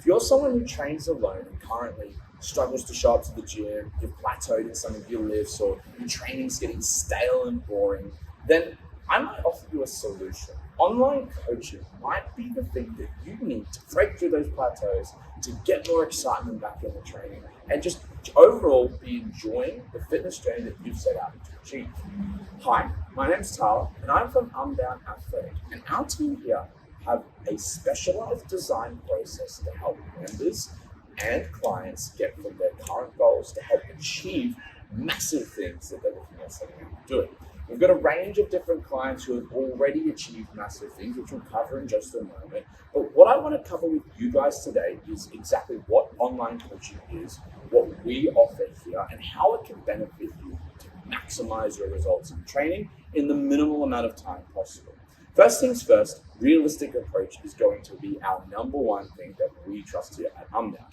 If you're someone who trains alone and currently struggles to show up to the gym, you've plateaued in some of your lifts, or your training's getting stale and boring, then I might offer you a solution. Online coaching might be the thing that you need to break through those plateaus, to get more excitement back in the training, and just overall be enjoying the fitness journey that you've set out to achieve. Hi, my name's Tyler, and I'm from Unbound Athletic, and our team here have a specialized design process to help members and clients get from their current goals to help achieve massive things that they're looking at setting out to do. We've got a range of different clients who have already achieved massive things, which we'll cover in just a moment. But what I want to cover with you guys today is exactly what online coaching is, what we offer here, and how it can benefit you to maximize your results in training in the minimal amount of time possible. First things first, realistic approach is going to be our number one thing that we trust here at Unbound.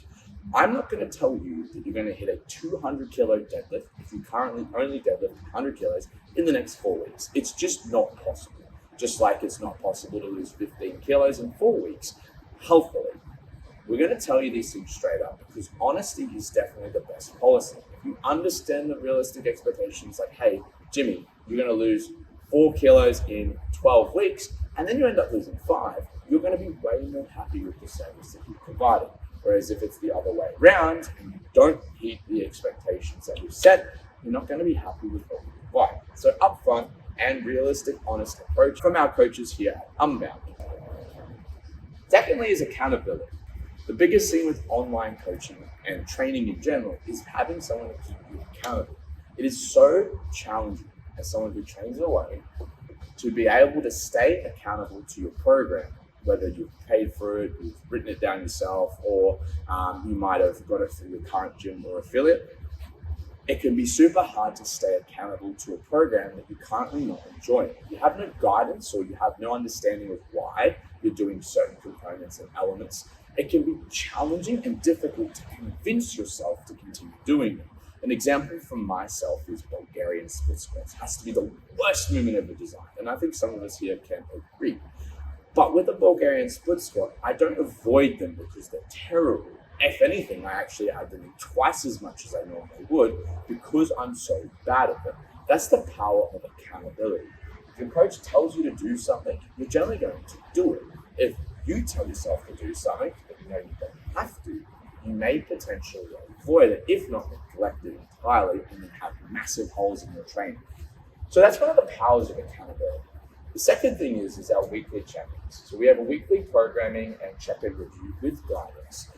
I'm not going to tell you that you're going to hit a 200 kilo deadlift if you currently only deadlift 100 kilos in the next 4 weeks. It's just not possible. Just like it's not possible to lose 15 kilos in 4 weeks healthily. We're going to tell you these things straight up because honesty is definitely the best policy. If you understand the realistic expectations, like, hey, Jimmy, you're going to lose 4 kilos in 12 weeks, and then you end up losing 5, you're going to be way more happy with the service that you've provided. Whereas if it's the other way around and you don't hit the expectations that you've set, you're not going to be happy with what you provide. So upfront and realistic, honest approach from our coaches here at Unbound. Secondly is accountability. The biggest thing with online coaching and training in general is having someone to keep you accountable. It is so challenging as someone who trains alone to be able to stay accountable to your program. Whether you've paid for it, you've written it down yourself, or you might have got it from your current gym or affiliate. It can be super hard to stay accountable to a program that you're currently not enjoying. If you have no guidance or you have no understanding of why you're doing certain components and elements, it can be challenging and difficult to convince yourself to continue doing them. An example from myself is Bulgarian split squats. It has to be the worst movement ever designed, and I think some of us here can agree. But with a Bulgarian split squat, I don't avoid them because they're terrible. If anything, I actually add them in twice as much as I normally would because I'm so bad at them. That's the power of accountability. If your coach tells you to do something, you're generally going to do it. If you tell yourself to do something, but you know you don't have to, you may potentially avoid it, if not neglect it entirely, and then have massive holes in your training. So that's one of the powers of accountability. The second thing is our weekly check-ins. So we have a weekly programming and check-in review with guidance.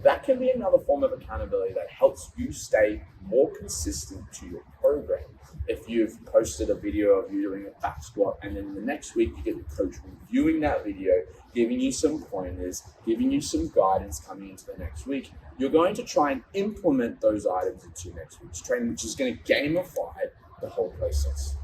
That can be another form of accountability that helps you stay more consistent to your program. If you've posted a video of you doing a back squat and then the next week you get the coach reviewing that video, giving you some pointers, giving you some guidance coming into the next week, you're going to try and implement those items into next week's training, which is going to gamify the whole process.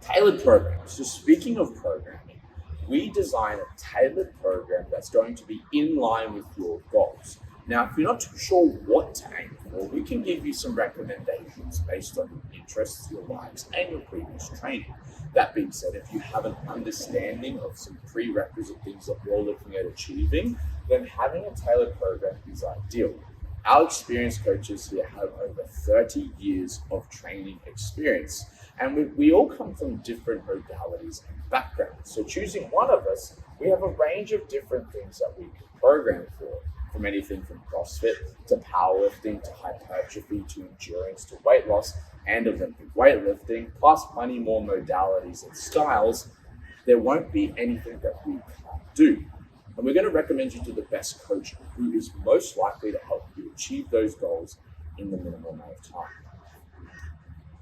Tailored programs. So speaking of programming, we design a tailored program that's going to be in line with your goals. Now, if you're not too sure what to aim for, we can give you some recommendations based on your interests, your likes, and your previous training. That being said, if you have an understanding of some prerequisite things that you're looking at achieving, then having a tailored program is ideal. Our experienced coaches here have over 30 years of training experience, and we all come from different modalities and backgrounds. So choosing one of us, we have a range of different things that we can program for, from anything from Crossfit to powerlifting to hypertrophy to endurance to weight loss and Olympic weightlifting, plus plenty more modalities and styles. There won't be anything that we can't do. And we're going to recommend you to the best coach who is most likely to help you achieve those goals in the minimal amount of time.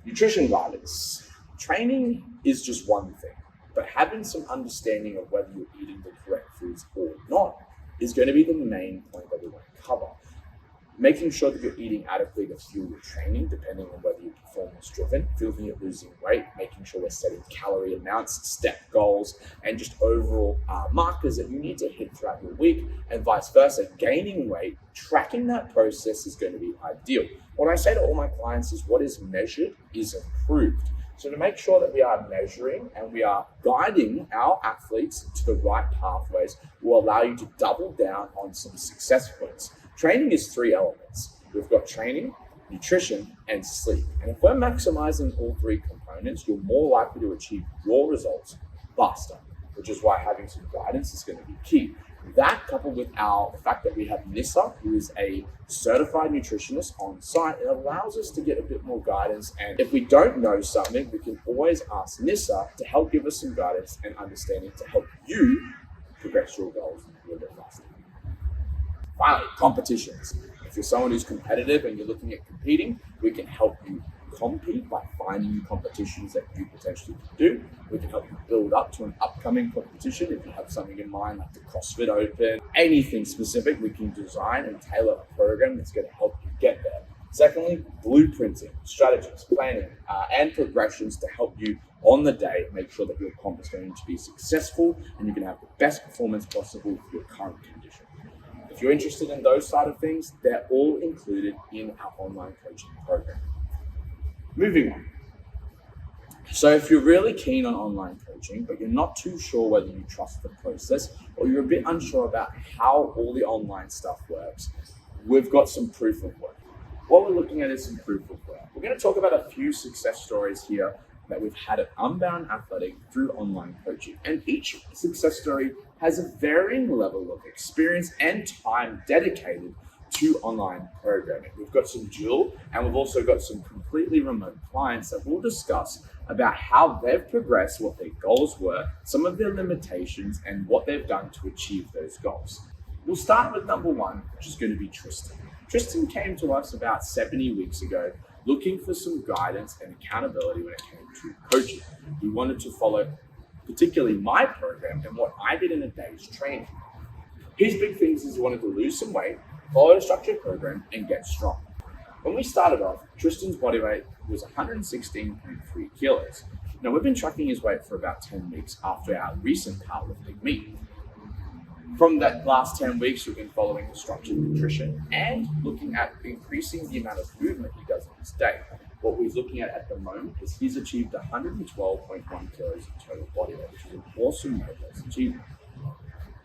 Nutrition guidance. Training is just one thing, but having some understanding of whether you're eating the correct foods or not is going to be the main point that we want to cover. Making sure that you're eating adequately to fuel your training, depending on whether you're performance-driven, feeling you're losing weight, making sure we're setting calorie amounts, step goals, and just overall markers that you need to hit throughout your week, and vice versa. Gaining weight, tracking that process is going to be ideal. What I say to all my clients is what is measured is improved. So to make sure that we are measuring and we are guiding our athletes to the right pathways will allow you to double down on some success points. Training is 3 elements. We've got training, nutrition, and sleep. And if we're maximizing all 3 components, you're more likely to achieve your results faster, which is why having some guidance is going to be key. That, coupled with the fact that we have Nissa, who is a certified nutritionist on site, it allows us to get a bit more guidance. And if we don't know something, we can always ask Nissa to help give us some guidance and understanding to help you progress your goals a little bit faster. Finally, competitions. If you're someone who's competitive and you're looking at competing, we can help you compete by finding new competitions that you potentially can do. We can help you build up to an upcoming competition. If you have something in mind like the Crossfit Open, anything specific, we can design and tailor a program that's going to help you get there. Secondly, blueprinting, strategies, planning, and progressions to help you on the day make sure that your comp is going to be successful and you can have the best performance possible for your current condition. If you're interested in those side of things, they're all included in our online coaching program. Moving on. So if you're really keen on online coaching, but you're not too sure whether you trust the process or you're a bit unsure about how all the online stuff works, we've got some proof of work. What we're looking at is some proof of work. We're going to talk about a few success stories here that we've had at Unbound Athletic through online coaching. And each success story has a varying level of experience and time dedicated to online programming. We've got some dual and we've also got some completely remote clients that we'll discuss about how they've progressed, what their goals were, some of their limitations, and what they've done to achieve those goals. We'll start with number 1, which is going to be Tristan. Tristan came to us about 70 weeks ago looking for some guidance and accountability when it came to coaching. He wanted to follow particularly my program and what I did in a day's training. His big things is he wanted to lose some weight, follow a structured program, and get strong. When we started off, Tristan's body weight was 116.3 kilos. Now, we've been tracking his weight for about 10 weeks after our recent powerlifting meet. From that last 10 weeks, we've been following the structured nutrition and looking at increasing the amount of movement he does in his day. What we're looking at the moment is he's achieved 112.1 kilos of total body weight, which is an awesome weight loss achievement.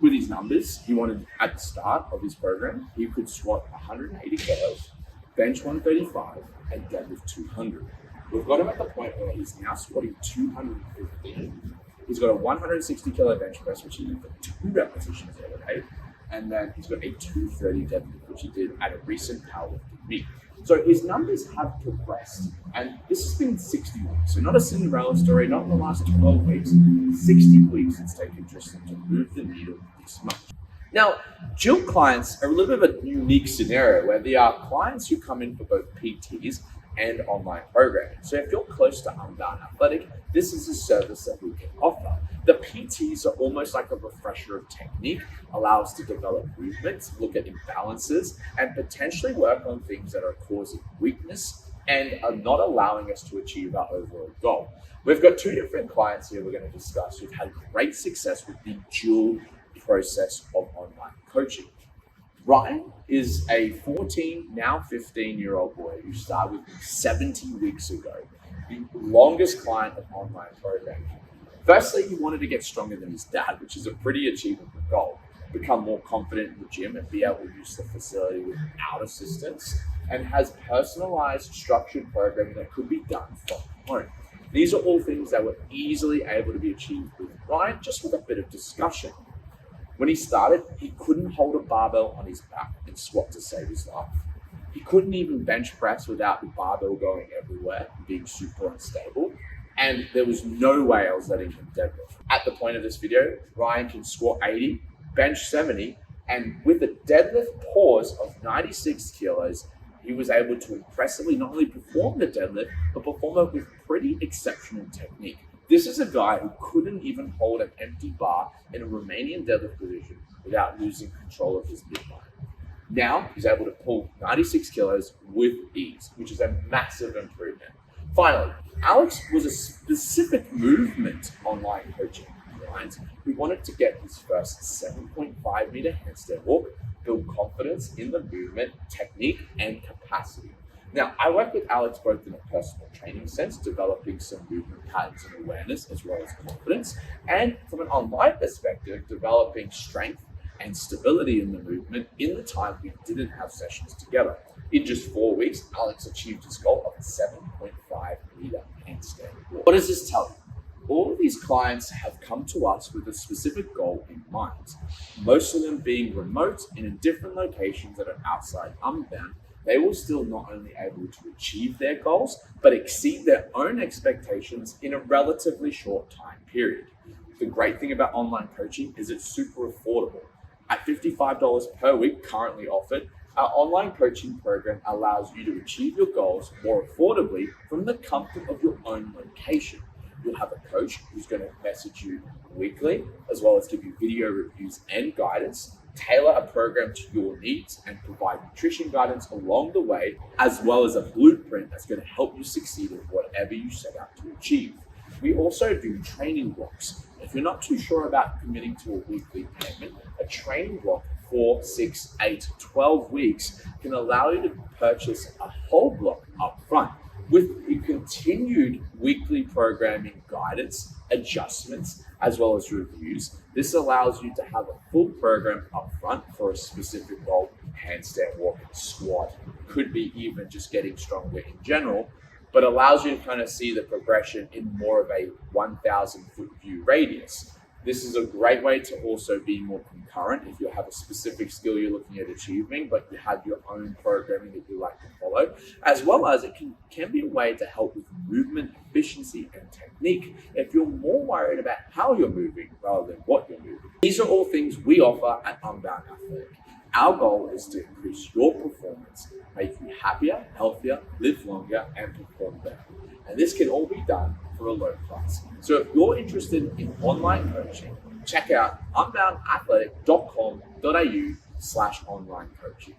With his numbers, he wanted at the start of his program, he could squat 180 kilos, bench 135, and deadlift 200. We've got him at the point where he's now squatting 215. He's got a 160 kilo bench press, which he did for 2 repetitions the other day. And then he's got a 230 deadlift, which he did at a recent powerlifting meet. So his numbers have progressed. And this has been 60 weeks. So not a Cinderella story, not in the last 12 weeks. 60 weeks it's taken Tristan to move the needle this much. Now, dual clients are a little bit of a unique scenario where they are clients who come in for both PTs and online programming. So if you're close to Unbound Athletic, this is a service that we can offer. The PTs are almost like a refresher of technique, allow us to develop movements, look at imbalances, and potentially work on things that are causing weakness and are not allowing us to achieve our overall goal. We've got 2 different clients here we're going to discuss who've had great success with the dual process of online coaching. Ryan is a 14, now 15-year-old boy who started with me 70 weeks ago, the longest client of online programming. Firstly, he wanted to get stronger than his dad, which is a pretty achievable goal. Become more confident in the gym and be able to use the facility without assistance, and has personalized, structured programming that could be done from home. These are all things that were easily able to be achieved with Ryan, just with a bit of discussion. When he started, he couldn't hold a barbell on his back and squat to save his life. He couldn't even bench press without the barbell going everywhere and being super unstable. And there was no way I was letting him deadlift. At the point of this video, Ryan can squat 80, bench 70, and with a deadlift pause of 96 kilos, he was able to impressively not only perform the deadlift, but perform it with pretty exceptional technique. This is a guy who couldn't even hold an empty bar in a Romanian deadlift position without losing control of his midline. Now he's able to pull 96 kilos with ease, which is a massive improvement. Finally, Alex was a specific movement online coaching client who wanted to get his first 7.5 meter handstand walk, build confidence in the movement, technique, and capacity. Now, I work with Alex both in a personal training sense, developing some movement patterns and awareness as well as confidence, and from an online perspective, developing strength and stability in the movement in the time we didn't have sessions together. In just 4 weeks, Alex achieved his goal of a 7.5 meter handstand walk. What does this tell you? All of these clients have come to us with a specific goal in mind. Most of them being remote and in different locations that are outside Unbound. They will still not only able to achieve their goals, but exceed their own expectations in a relatively short time period. The great thing about online coaching is it's super affordable. At $55 per week currently offered, our online coaching program allows you to achieve your goals more affordably from the comfort of your own location. You'll have a coach who's going to message you weekly, as well as give you video reviews and guidance, tailor a program to your needs, and provide nutrition guidance along the way, as well as a blueprint that's going to help you succeed in whatever you set out to achieve. We also do training blocks. If you're not too sure about committing to a weekly payment, a training block 4, 6, 8, 12 weeks can allow you to purchase a whole block up front with the continued weekly programming guidance, adjustments, as well as reviews. This allows you to have a full program up front for a specific goal, handstand walk, squat, could be even just getting stronger in general, but allows you to kind of see the progression in more of a 1,000 foot view radius. This is a great way to also be more concurrent if you have a specific skill you're looking at achieving, but you have your own programming that you like to follow, as well as it can be a way to help with movement efficiency and technique if you're more worried about how you're moving rather than what you're moving. These are all things we offer at Unbound Athletic. Our goal is to increase your performance, make you happier, healthier, live longer, and perform better. And this can all be done for a low price. So if you're interested in online coaching, check out unboundathletic.com.au/online coaching.